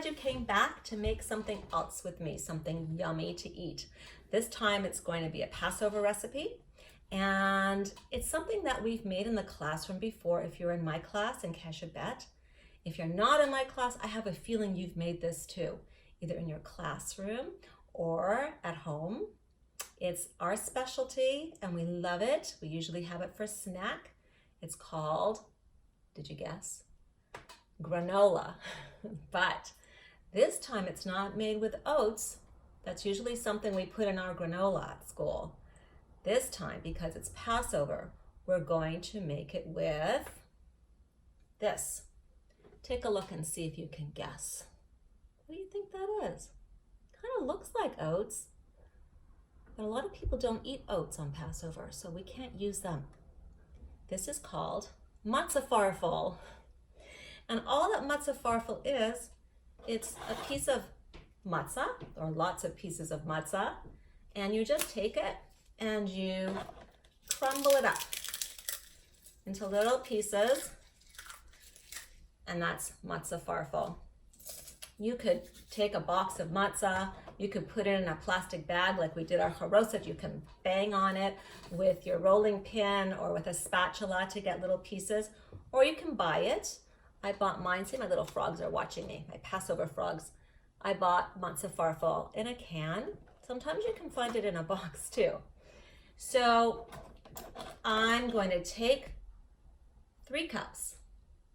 glad you came back to make something else with me, something yummy to eat. This time it's going to be a Passover recipe, and it's something that we've made in the classroom before if you're in my class in Kosher. If you're not in my class, I have a feeling you've made this too, either in your classroom or at home. It's our specialty and we love it. We usually have it for snack. It's called, did you guess? Granola. But this time it's not made with oats. That's usually something we put in our granola at school. This time, because it's Passover, we're going to make it with this. Take a look and see if you can guess. What do you think that is? Kind of looks like oats, but a lot of people don't eat oats on Passover, so we can't use them. This is called Matzah Farfel. And all that Matzah Farfel is, it's a piece of matzah, or lots of pieces of matzah, and you just take it and you crumble it up into little pieces, and that's Matzah Farfel. You could take a box of matzah, you could put it in a plastic bag like we did our harosot. You can bang on it with your rolling pin or with a spatula to get little pieces, or you can buy it. I bought mine. See, my little frogs are watching me, my Passover frogs. I bought Matzah Farfel in a can. Sometimes you can find it in a box too. So I'm going to take 3 cups.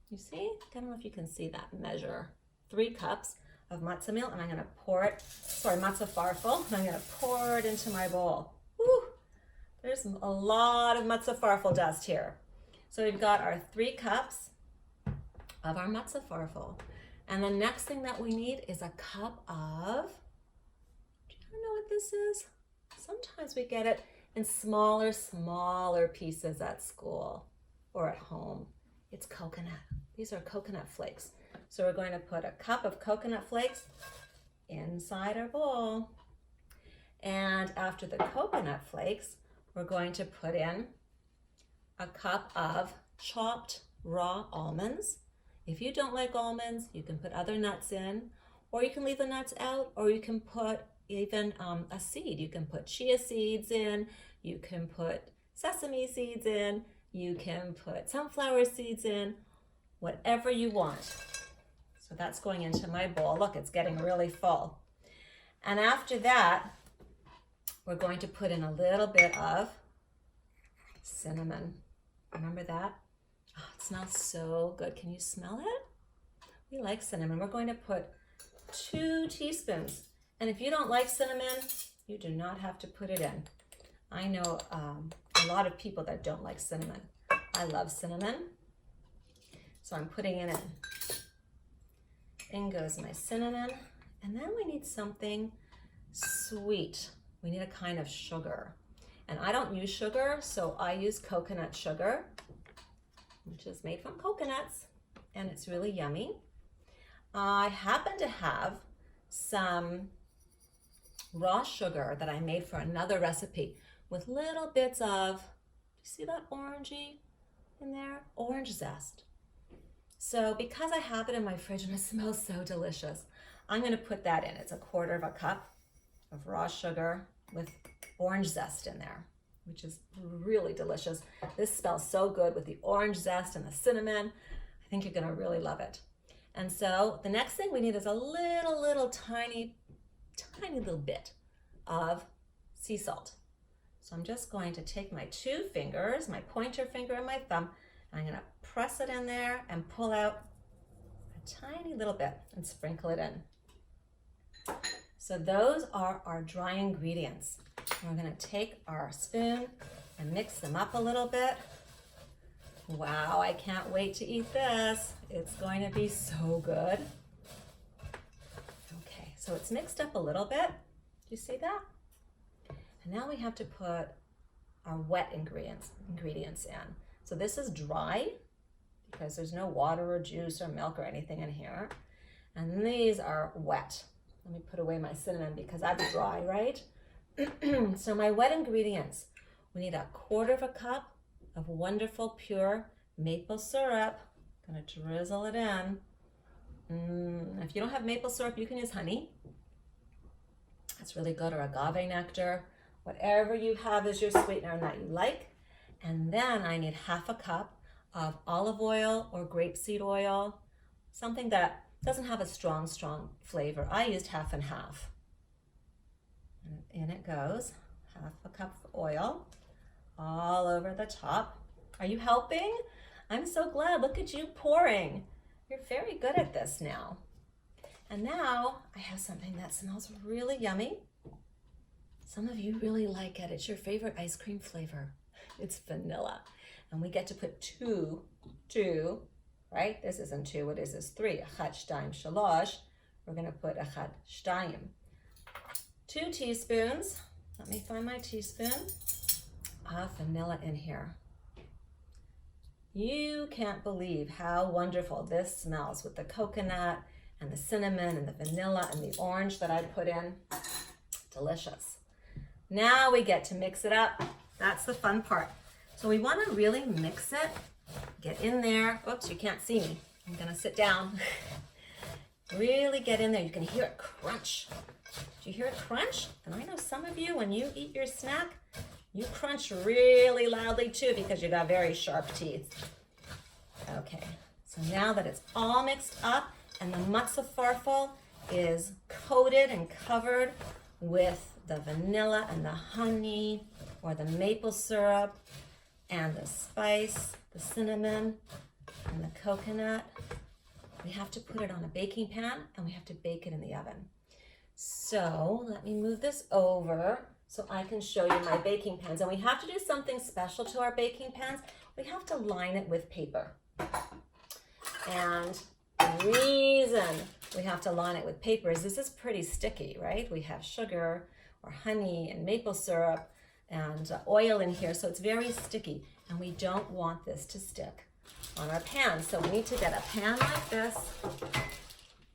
You see? I don't know if you can see that measure. 3 cups of matzah meal, and I'm going to pour it, Matzah Farfel, and I'm going to pour it into my bowl. Woo! There's a lot of Matzah Farfel dust here. So we've got our 3 cups of our Matzah Farfel. And the next thing that we need is a cup of, do you know what this is? Sometimes we get it in smaller pieces at school or at home. It's coconut. These are coconut flakes. So we're going to put a cup of coconut flakes inside our bowl. And after the coconut flakes, we're going to put in a cup of chopped raw almonds. If you don't like almonds, you can put other nuts in, or you can leave the nuts out, or you can put even a seed. You can put chia seeds in, you can put sesame seeds in, you can put sunflower seeds in, whatever you want. So that's going into my bowl. Look, it's getting really full. And after that, we're going to put in a little bit of cinnamon. Remember that? Oh, it smells so good. Can you smell it? We like cinnamon. We're going to put 2 teaspoons. And if you don't like cinnamon, you do not have to put it in. I know a lot of people that don't like cinnamon. I love cinnamon. So I'm putting it in. In goes my cinnamon. And then we need something sweet. We need a kind of sugar. And I don't use sugar, so I use coconut sugar, which is made from coconuts, and it's really yummy. I happen to have some raw sugar that I made for another recipe with little bits of, you see that orangey in there? Orange zest. So because I have it in my fridge and it smells so delicious, I'm going to put that in. It's a 1/4 cup of raw sugar with orange zest in there, which is really delicious. This smells so good with the orange zest and the cinnamon. I think you're going to really love it. And so the next thing we need is a little tiny little bit of sea salt. So I'm just going to take my 2 fingers, my pointer finger and my thumb, and I'm going to press it in there and pull out a tiny little bit and sprinkle it in. So those are our dry ingredients. We're going to take our spoon and mix them up a little bit. Wow, I can't wait to eat this. It's going to be so good. Okay, so it's mixed up a little bit. Do you see that? And now we have to put our wet ingredients in. So this is dry because there's no water or juice or milk or anything in here. And these are wet. Let me put away my cinnamon because that's dry, right? So my wet ingredients, we need a 1/4 cup of wonderful pure maple syrup. I'm gonna drizzle it in. If you don't have maple syrup, you can use honey. That's really good, or agave nectar. Whatever you have as your sweetener that you like. And then I need half a cup of olive oil or grapeseed oil, something that doesn't have a strong flavor. I used half and half. And in it goes, half a cup of oil all over the top. Are you helping? I'm so glad. Look at you pouring. You're very good at this now. And now I have something that smells really yummy. Some of you really like it. It's your favorite ice cream flavor. It's vanilla. And we get to put two, right? This isn't two, what is this? 3. Achat, shtayim, shalosh. We're gonna put achat, shtayim. 2 teaspoons. Let me find my teaspoon of vanilla in here. You can't believe how wonderful this smells with the coconut and the cinnamon and the vanilla and the orange that I put in. Delicious. Now we get to mix it up. That's the fun part. So we want to really mix it. Get in there. Oops, you can't see me. I'm going to sit down. Really get in there. You can hear it crunch. Do you hear it crunch? And I know some of you, when you eat your snack, you crunch really loudly too because you got very sharp teeth. Okay, so now that it's all mixed up and the Matzah Farfel is coated and covered with the vanilla and the honey or the maple syrup and the spice, the cinnamon and the coconut, we have to put it on a baking pan and we have to bake it in the oven. So let me move this over so I can show you my baking pans. And we have to do something special to our baking pans. We have to line it with paper. And the reason we have to line it with paper is this is pretty sticky, right? We have sugar or honey and maple syrup and oil in here, so it's very sticky. And we don't want this to stick on our pan. So we need to get a pan like this.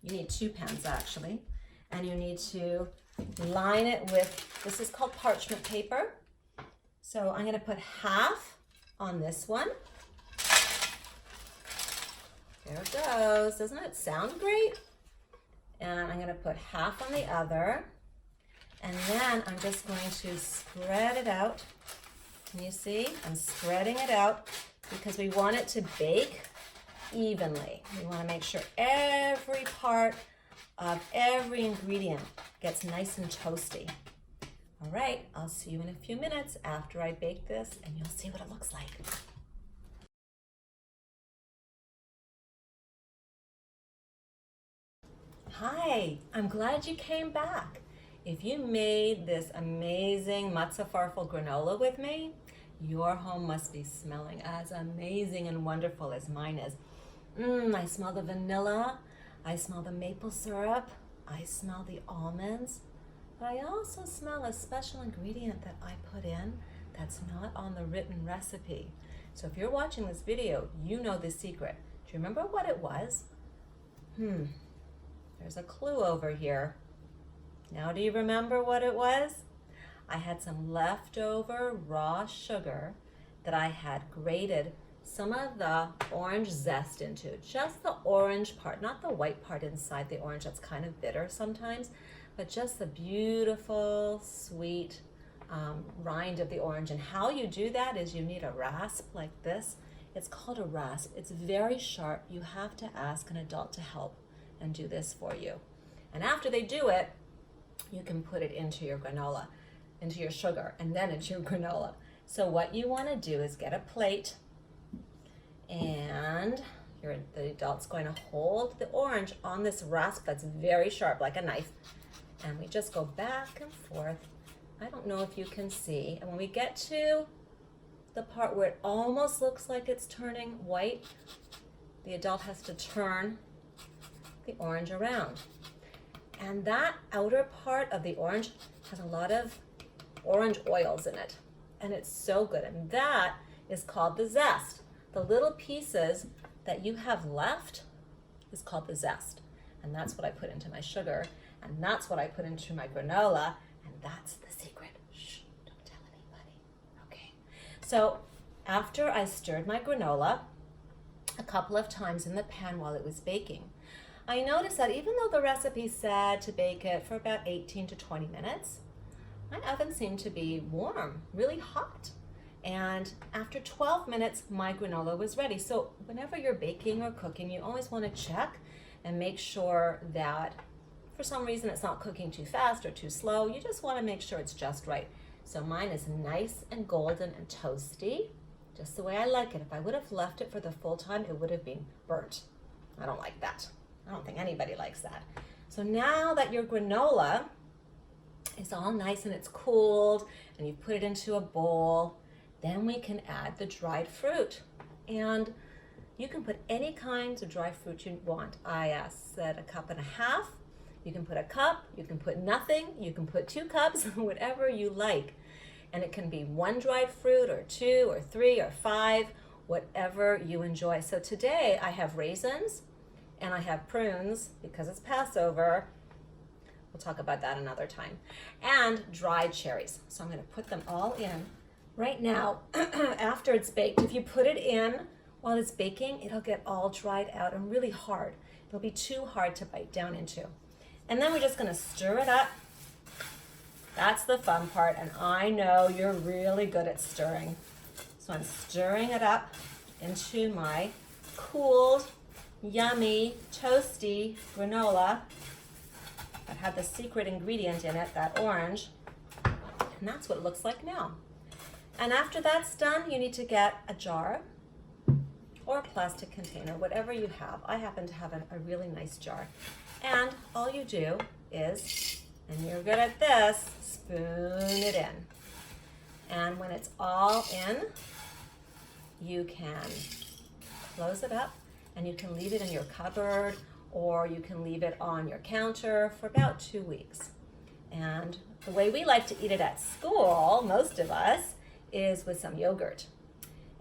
You need 2 pans actually. And you need to line it with, this is called parchment paper. So I'm gonna put half on this one. There it goes. Doesn't it sound great? And I'm gonna put half on the other. And then I'm just going to spread it out. Can you see? I'm spreading it out because we want it to bake evenly. We wanna make sure every part of every ingredient gets nice and toasty. All right, I'll see you in a few minutes after I bake this and you'll see what it looks like. Hi, I'm glad you came back. If you made this amazing Matzah Farfel granola with me, your home must be smelling as amazing and wonderful as mine is. I smell the vanilla, I smell the maple syrup, I smell the almonds, but I also smell a special ingredient that I put in that's not on the written recipe. So if you're watching this video, you know the secret. Do you remember what it was? There's a clue over here. Now do you remember what it was? I had some leftover raw sugar that I had grated some of the orange zest into, just the orange part, not the white part inside the orange that's kind of bitter sometimes, but just the beautiful, sweet rind of the orange. And how you do that is you need a rasp like this. It's called a rasp. It's very sharp. You have to ask an adult to help and do this for you. And after they do it, you can put it into your granola, into your sugar, and then into your granola. So what you want to do is get a plate, and the adult's going to hold the orange on this rasp that's very sharp, like a knife, and we just go back and forth. I don't know if you can see, and when we get to the part where it almost looks like it's turning white, the adult has to turn the orange around. And that outer part of the orange has a lot of orange oils in it, and it's so good. And that is called the zest. The little pieces that you have left is called the zest. And that's what I put into my sugar, and that's what I put into my granola, and that's the secret. Shh, don't tell anybody. Okay. So after I stirred my granola a couple of times in the pan while it was baking, I noticed that even though the recipe said to bake it for about 18 to 20 minutes, my oven seemed to be warm, really hot. And after 12 minutes, my granola was ready. So whenever you're baking or cooking, you always want to check and make sure that for some reason it's not cooking too fast or too slow. You just want to make sure it's just right. So mine is nice and golden and toasty, just the way I like it. If I would have left it for the full time, it would have been burnt. I don't like that. I don't think anybody likes that. So now that your granola is all nice and it's cooled and you put it into a bowl, then we can add the dried fruit. And you can put any kinds of dried fruit you want. I said 1.5 cups. You can put a cup, you can put nothing, you can put 2 cups, whatever you like. And it can be 1 dried fruit or 2 or 3 or 5, whatever you enjoy. So today I have raisins and I have prunes because it's Passover. We'll talk about that another time. And dried cherries. So I'm going to put them all in. Right now, after it's baked, if you put it in while it's baking, it'll get all dried out and really hard. It'll be too hard to bite down into. And then we're just going to stir it up. That's the fun part, and I know you're really good at stirring. So I'm stirring it up into my cooled, yummy, toasty granola that had the secret ingredient in it, that orange. And that's what it looks like now. And after that's done, you need to get a jar or a plastic container, whatever you have. I happen to have a really nice jar. And all you do is, and you're good at this, spoon it in. And when it's all in, you can close it up and you can leave it in your cupboard or you can leave it on your counter for about 2 weeks. And the way we like to eat it at school, most of us, is with some yogurt.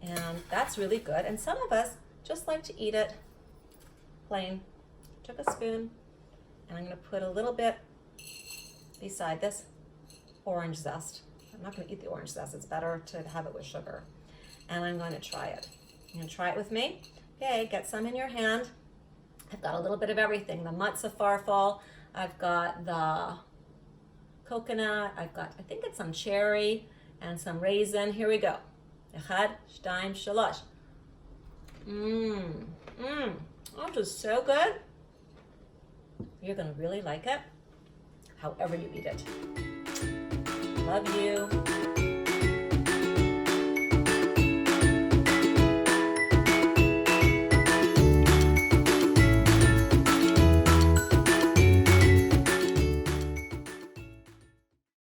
And that's really good. And some of us just like to eat it plain. Took a spoon and I'm going to put a little bit beside this orange zest. I'm not going to eat the orange zest. It's better to have it with sugar. And I'm going to try it. You going to try it with me? Okay, get some in your hand. I've got a little bit of everything. The Matzah Farfel. I've got the coconut. I've got, I think it's some cherry and some raisin. Here we go. Echad, shtayim, shalosh. That is so good. You're going to really like it, however you eat it. Love you.